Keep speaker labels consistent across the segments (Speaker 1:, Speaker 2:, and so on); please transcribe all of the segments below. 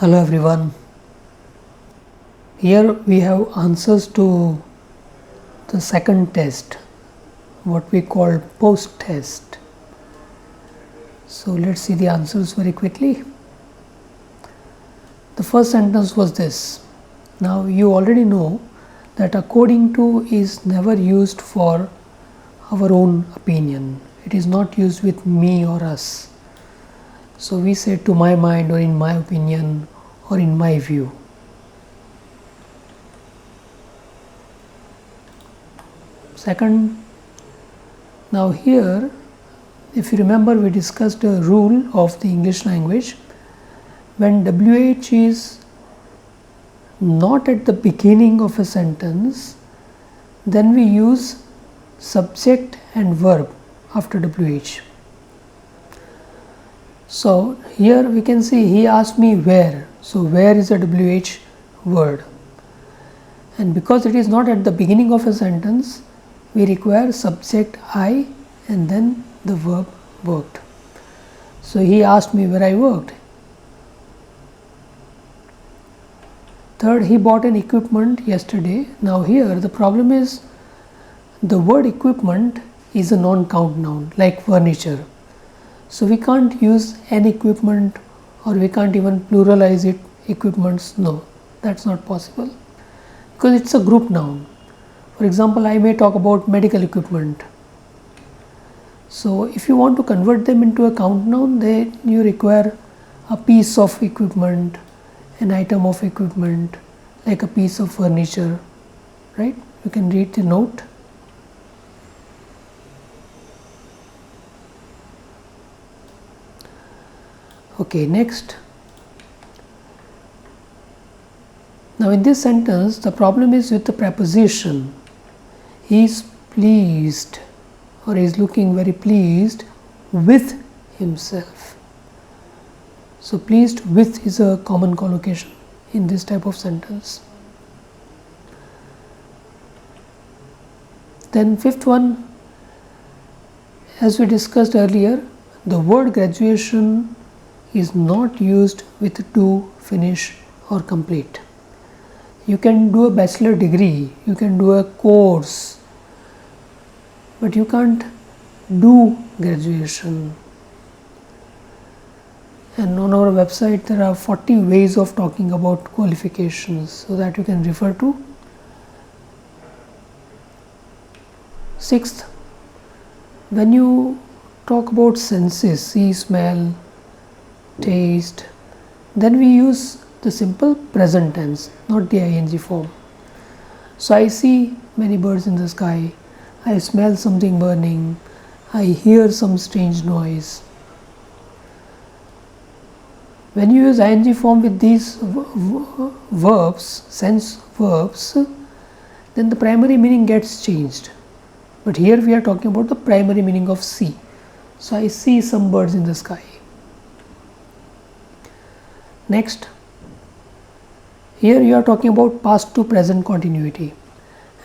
Speaker 1: Hello everyone. Here we have answers to the second test, what we call post test. So let's see the answers very quickly. The first sentence was this. Now you already know that according to is never used for our own opinion. It is not used with me or us. So we say to my mind or in my opinion or in my view. Second, now here if you remember we discussed a rule of the English language. When WH is not at the beginning of a sentence, then we use subject and verb after WH. So here we can see he asked me where. So where is a WH word, and because it is not at the beginning of a sentence, we require subject I and then the verb worked. So he asked me where I worked. Third, he bought an equipment yesterday. Now here the problem is the word equipment is a non-count noun like furniture. So we can't use an equipment, or we can't even pluralize it equipments. No, that's not possible because it's a group noun. For example, I may talk about medical equipment. So if you want to convert them into a count noun, then you require a piece of equipment, an item of equipment, like a piece of furniture, right? You can read the note. Okay, next. Now in this sentence the problem is with the preposition. He is pleased, or he is looking very pleased with himself. So pleased with is a common collocation in this type of sentence. Then fifth one, as we discussed earlier, the word graduation is not used with to, finish or complete. You can do a bachelor degree, you can do a course, but you can't do graduation. And on our website there are 40 ways of talking about qualifications, so that you can refer to. Sixth, when you talk about senses, see, smell, taste, then we use the simple present tense, not the ing form. So I see many birds in the sky, I smell something burning, I hear some strange noise. When you use ing form with these verbs, sense verbs, then the primary meaning gets changed. But here we are talking about the primary meaning of see. So I see some birds in the sky. Next, here you are talking about past to present continuity,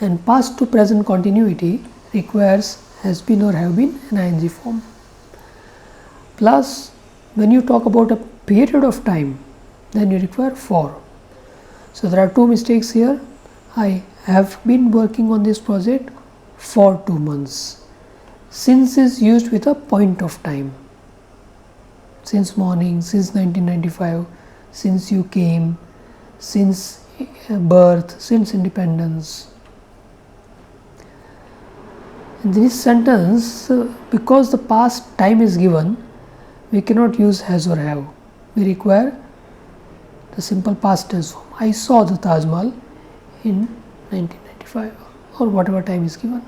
Speaker 1: and past to present continuity requires has been or have been in ing form. Plus, when you talk about a period of time, then you require for. So there are two mistakes here. I have been working on this project for 2 months. Since is used with a point of time. Since morning, since 1995, since you came, since birth, since independence. In this sentence, because the past time is given, we cannot use has or have. We require the simple past tense form. I saw the Taj Mahal in 1995, or whatever time is given.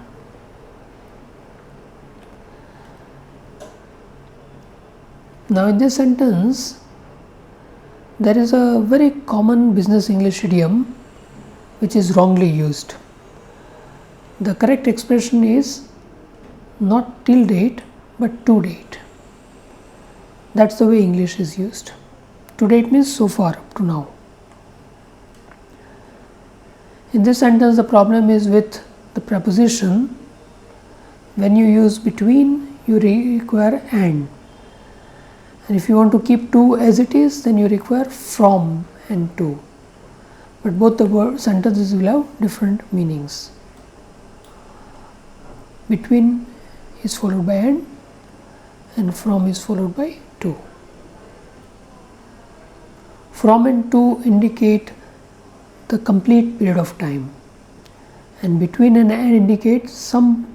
Speaker 1: Now in this sentence, there is a very common business English idiom which is wrongly used. The correct expression is not till date but to date. That's the way English is used. To date means so far, up to now. In this sentence the problem is with the preposition. When you use between, you require and. And if you want to keep to as it is, then you require from and to. But both the sentences will have different meanings. Between is followed by and from is followed by to. From and to indicate the complete period of time, and between and indicate some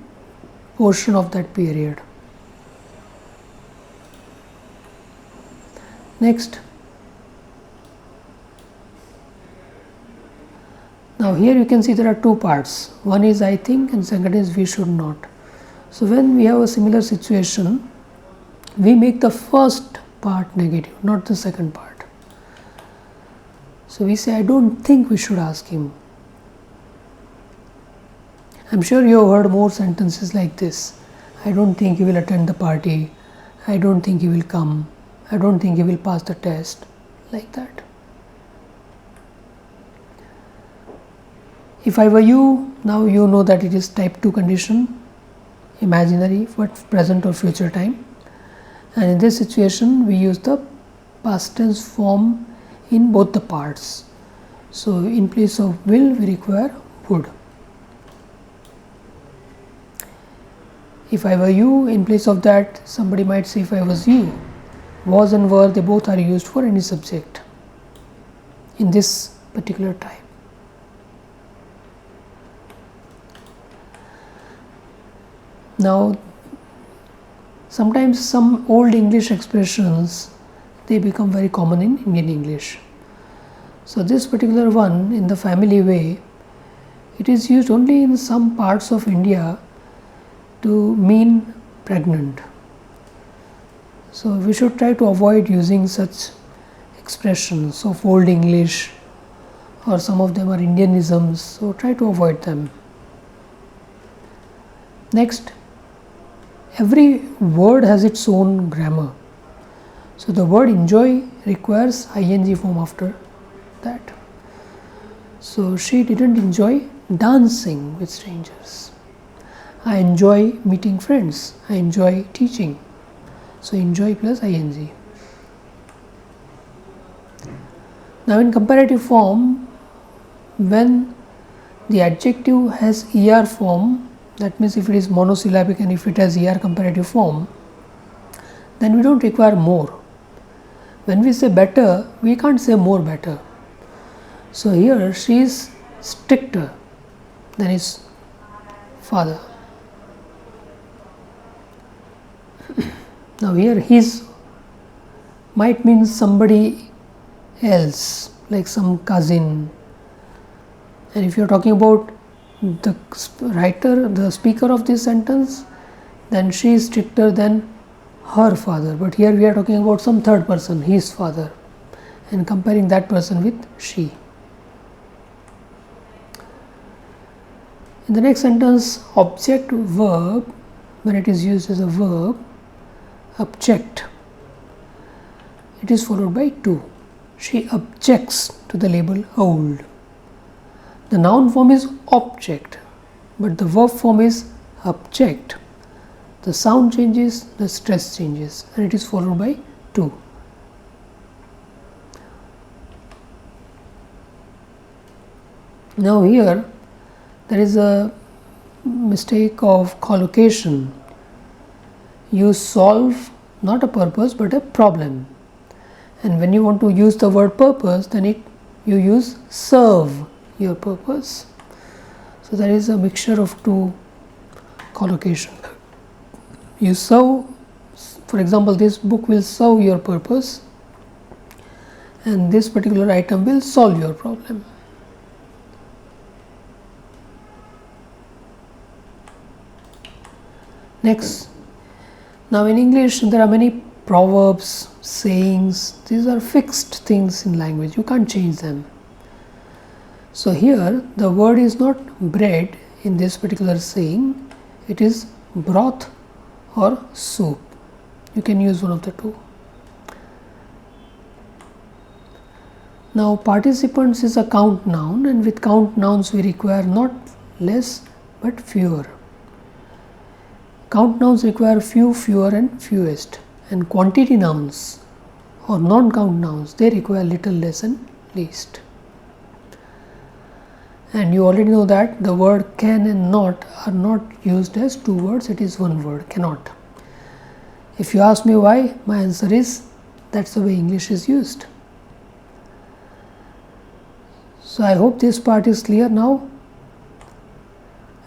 Speaker 1: portion of that period. Next, now here you can see there are two parts. One is I think and second is we should not. So when we have a similar situation, we make the first part negative, not the second part. So we say, I don't think we should ask him. I'm sure you have heard more sentences like this. I don't think he will attend the party. I don't think he will come. I don't think he will pass the test. Like that. If I were you, now you know that it is type 2 condition, imaginary, but present or future time. And in this situation, we use the past tense form in both the parts. So in place of will, we require would. If I were you, in place of that, somebody might say if I was you. Was and were, they both are used for any subject in this particular type. Now, sometimes some old English expressions, they become very common in Indian English. So this particular one, in the family way, it is used only in some parts of India to mean pregnant. So we should try to avoid using such expressions of old English, or some of them are Indianisms, so try to avoid them. Next, every word has its own grammar. So the word enjoy requires ing form after that. So she didn't enjoy dancing with strangers. I enjoy meeting friends. I enjoy teaching. So enjoy plus ing. Now in comparative form, when the adjective has er form, that means if it is monosyllabic and if it has er comparative form, then we don't require more. When we say better, we can't say more better. So here she is stricter than his father. Now here his might mean somebody else, like some cousin. And if you are talking about the writer, the speaker of this sentence, then she is stricter than her father. But here we are talking about some third person, his father, and comparing that person with she. In the next sentence, object verb, when it is used as a verb, object, it is followed by to. She objects to the label old. The noun form is object, but the verb form is object. The sound changes, the stress changes, and it is followed by to. Now here there is a mistake of collocation. You solve not a purpose but a problem, and when you want to use the word purpose, then you use serve your purpose. So there is a mixture of two collocation. You serve, for example, this book will serve your purpose, and this particular item will solve your problem. Next, now in English there are many proverbs, sayings. These are fixed things in language, you can't change them. So here the word is not bread in this particular saying, it is broth or soup. You can use one of the two. Now participants is a count noun, and with count nouns we require not less but fewer. Count nouns require few, fewer and fewest, and quantity nouns or non-count nouns, they require little less and least. And you already know that the word can and not are not used as two words, it is one word, cannot. If you ask me why, my answer is that's the way English is used. So I hope this part is clear now.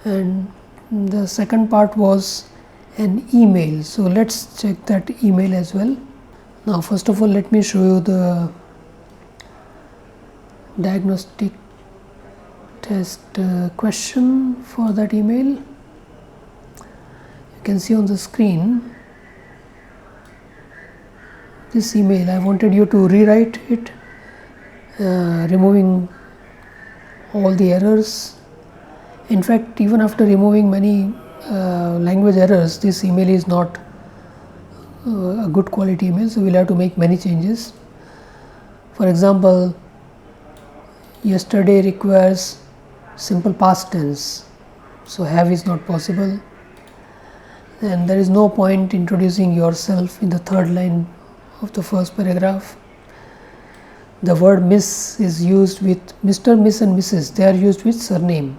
Speaker 1: And the second part was an email. So let's check that email as well. Now first of all, let me show you the diagnostic test question for that email. You can see on the screen this email. I wanted you to rewrite it, removing all the errors. In fact, even after removing many language errors, this email is not a good quality email, so we'll have to make many changes. For example, yesterday requires simple past tense, so have is not possible, and there is no point introducing yourself in the third line of the first paragraph. The word miss is used with Mr., Miss and Mrs. They are used with surname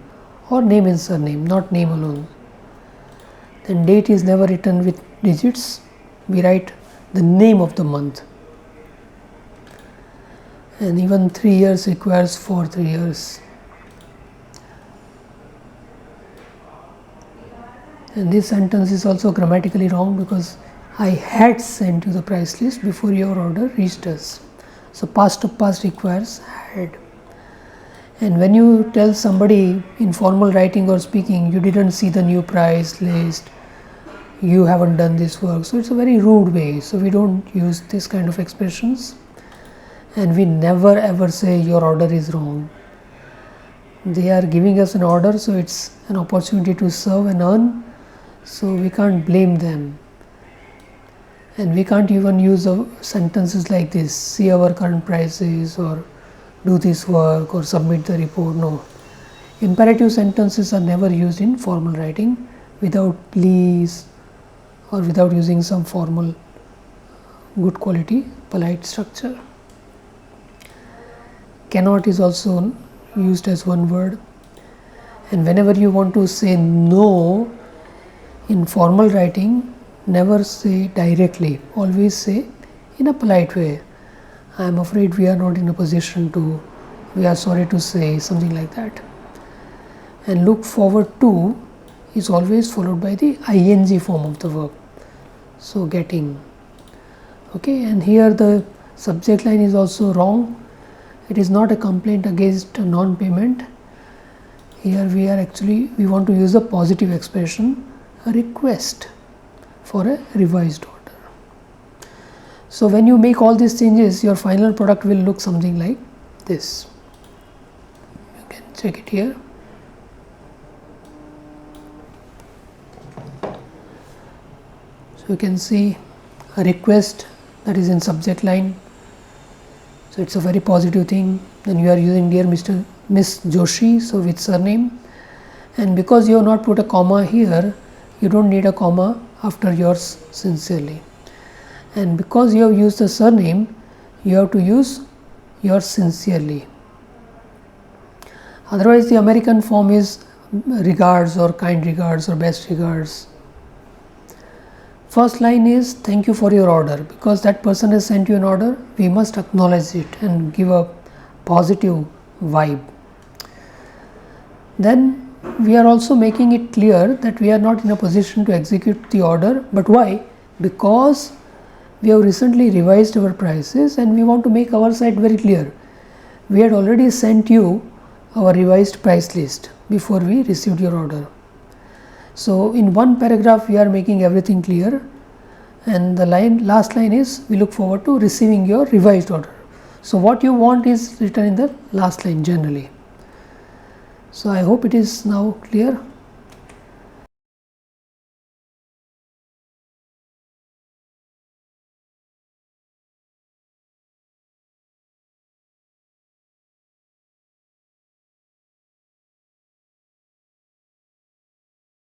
Speaker 1: or name and surname, not name alone. Then date is never written with digits, we write the name of the month. And even 3 years requires for 3 years. And this sentence is also grammatically wrong because I had sent you the price list before your order reached us. So past of past requires had. And when you tell somebody in formal writing or speaking, you didn't see the new price list, you haven't done this work, so it's a very rude way. So we don't use this kind of expressions, and we never ever say your order is wrong. They are giving us an order, so it's an opportunity to serve and earn, so we can't blame them. And we can't even use sentences like this, see our current prices or do this work or submit the report. No, imperative sentences are never used in formal writing without please or without using some formal good quality polite structure. Cannot is also used as one word, and whenever you want to say no in formal writing, never say directly, always say in a polite way, I am afraid we are not in a position to, we are sorry to say, something like that. And look forward to is always followed by the ing form of the verb, so getting. Okay, and here the subject line is also wrong. It is not a complaint against a non-payment. Here we want to use a positive expression, a request for a revised order. So when you make all these changes, your final product will look something like this. You can check it here. So you can see a request that is in subject line. So it's a very positive thing. Then you are using dear Mr. Miss Joshi, so with surname. And because you have not put a comma here, you don't need a comma after yours sincerely. And because you have used the surname, you have to use yours sincerely. Otherwise, the American form is regards or kind regards or best regards. First line is thank you for your order. Because that person has sent you an order, we must acknowledge it and give a positive vibe. Then we are also making it clear that we are not in a position to execute the order. But why? Because we have recently revised our prices and we want to make our side very clear. We had already sent you our revised price list before we received your order. So in one paragraph we are making everything clear, and the last line is we look forward to receiving your revised order. So what you want is written in the last line generally. So I hope it is now clear.